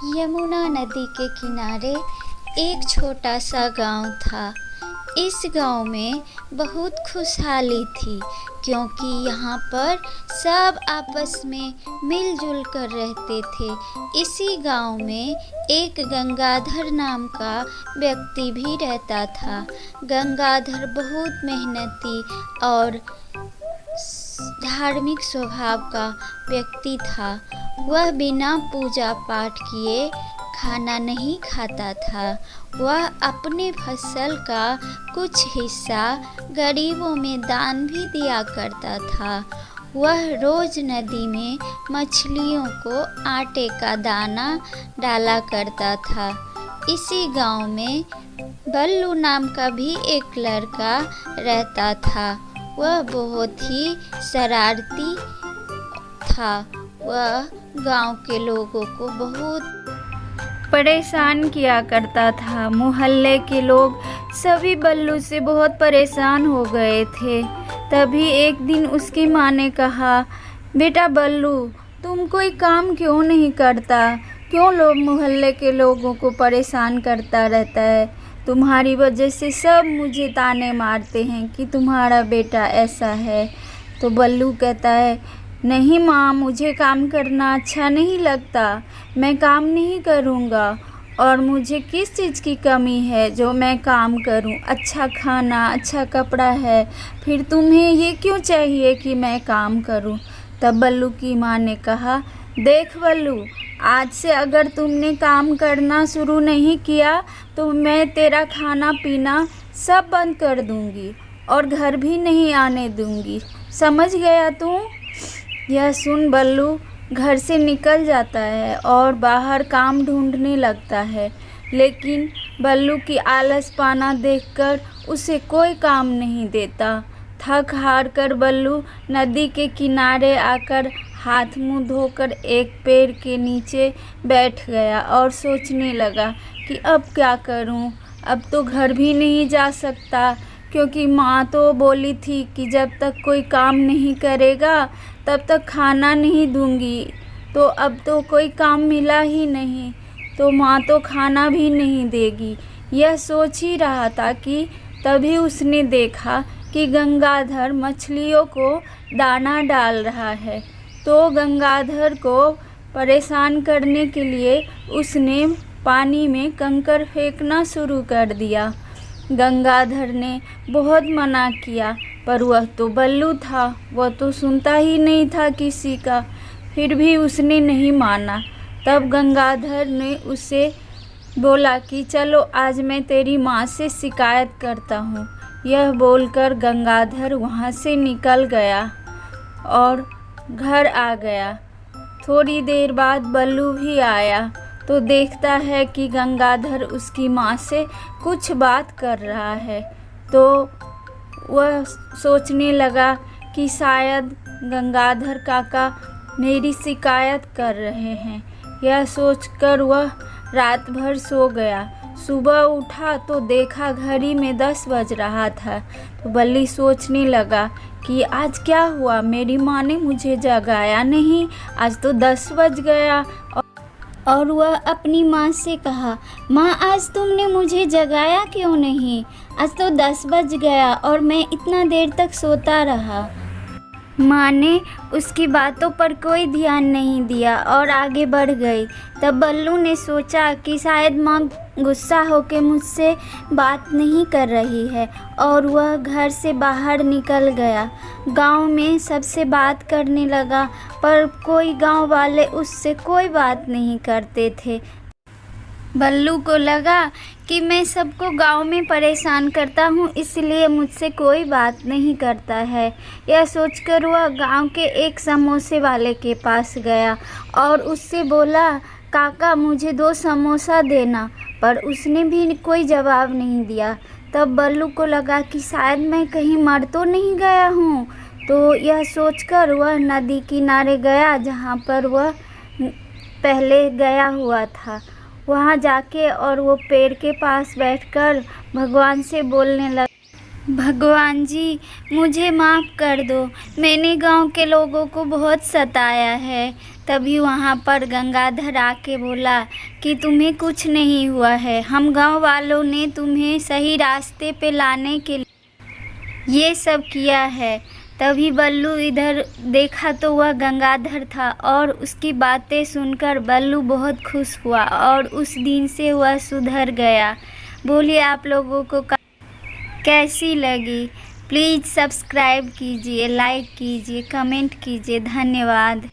यमुना नदी के किनारे एक छोटा सा गांव था। इस गांव में बहुत खुशहाली थी क्योंकि यहाँ पर सब आपस में मिलजुल कर रहते थे। इसी गांव में एक गंगाधर नाम का व्यक्ति भी रहता था। गंगाधर बहुत मेहनती और धार्मिक स्वभाव का व्यक्ति था। वह बिना पूजा पाठ किए खाना नहीं खाता था। वह अपने फसल का कुछ हिस्सा गरीबों में दान भी दिया करता था। वह रोज नदी में मछलियों को आटे का दाना डाला करता था। इसी गांव में बल्लू नाम का भी एक लड़का रहता था। वह बहुत ही शरारती था। वह गांव के लोगों को बहुत परेशान किया करता था। मोहल्ले के लोग सभी बल्लू से बहुत परेशान हो गए थे। तभी एक दिन उसकी माँ ने कहा, बेटा बल्लू, तुम कोई काम क्यों नहीं करता? क्यों लोग मोहल्ले के लोगों को परेशान करता रहता है? तुम्हारी वजह से सब मुझे ताने मारते हैं कि तुम्हारा बेटा ऐसा है। तो बल्लू कहता है, नहीं माँ, मुझे काम करना अच्छा नहीं लगता। मैं काम नहीं करूँगा। और मुझे किस चीज़ की कमी है जो मैं काम करूँ? अच्छा खाना, अच्छा कपड़ा है, फिर तुम्हें ये क्यों चाहिए कि मैं काम करूँ? तब बल्लू की माँ ने कहा, देख बल्लू, आज से अगर तुमने काम करना शुरू नहीं किया तो मैं तेरा खाना पीना सब बंद कर दूँगी और घर भी नहीं आने दूँगी। समझ गया तू? यह सुन बल्लू घर से निकल जाता है और बाहर काम ढूंढने लगता है। लेकिन बल्लू की आलसपना देखकर उसे कोई काम नहीं देता। थक हार कर बल्लू नदी के किनारे आकर हाथ मुंह धोकर एक पेड़ के नीचे बैठ गया और सोचने लगा कि अब क्या करूं? अब तो घर भी नहीं जा सकता क्योंकि माँ तो बोली थी कि जब तक कोई काम नहीं करेगा तब तक खाना नहीं दूंगी। तो अब तो कोई काम मिला ही नहीं, तो माँ तो खाना भी नहीं देगी। यह सोच ही रहा था कि तभी उसने देखा कि गंगाधर मछलियों को दाना डाल रहा है। तो गंगाधर को परेशान करने के लिए उसने पानी में कंकड़ फेंकना शुरू कर दिया। गंगाधर ने बहुत मना किया पर वह तो बल्लू था, वह तो सुनता ही नहीं था किसी का। फिर भी उसने नहीं माना। तब गंगाधर ने उसे बोला कि चलो आज मैं तेरी माँ से शिकायत करता हूँ। यह बोलकर गंगाधर वहाँ से निकल गया और घर आ गया। थोड़ी देर बाद बल्लू भी आया तो देखता है कि गंगाधर उसकी माँ से कुछ बात कर रहा है। तो वह सोचने लगा कि शायद गंगाधर काका मेरी शिकायत कर रहे हैं। यह सोचकर वह रात भर सो गया। सुबह उठा तो देखा घड़ी में 10 बज रहा था। तो बल्ली सोचने लगा कि आज क्या हुआ, मेरी माँ ने मुझे जगाया नहीं, आज तो 10 बज गया। और वह अपनी माँ से कहा, माँ आज तुमने मुझे जगाया क्यों नहीं? आज तो 10 बज गया और मैं इतना देर तक सोता रहा। माँ ने उसकी बातों पर कोई ध्यान नहीं दिया और आगे बढ़ गई। तब बल्लू ने सोचा कि शायद माँ गुस्सा होकर मुझसे बात नहीं कर रही है और वह घर से बाहर निकल गया। गांव में सबसे बात करने लगा पर कोई गांव वाले उससे कोई बात नहीं करते थे। बल्लू को लगा कि मैं सबको गांव में परेशान करता हूँ, इसलिए मुझसे कोई बात नहीं करता है। यह सोचकर वह गांव के एक समोसे वाले के पास गया और उससे बोला, काका मुझे 2 समोसा देना। पर उसने भी कोई जवाब नहीं दिया। तब बल्लू को लगा कि शायद मैं कहीं मर तो नहीं गया हूँ। तो यह सोचकर वह नदी किनारे गया जहाँ पर वह पहले गया हुआ था। वहाँ जाके और वो पेड़ के पास बैठकर भगवान से बोलने लगा, भगवान जी मुझे माफ़ कर दो, मैंने गांव के लोगों को बहुत सताया है। तभी वहाँ पर गंगाधर आके बोला कि तुम्हें कुछ नहीं हुआ है, हम गांव वालों ने तुम्हें सही रास्ते पे लाने के लिए ये सब किया है। तभी बल्लू इधर देखा तो वह गंगाधर था और उसकी बातें सुनकर बल्लू बहुत खुश हुआ और उस दिन से वह सुधर गया। बोलिए आप लोगों को कैसी लगी? प्लीज़ सब्सक्राइब कीजिए, लाइक कीजिए, कमेंट कीजिए। धन्यवाद।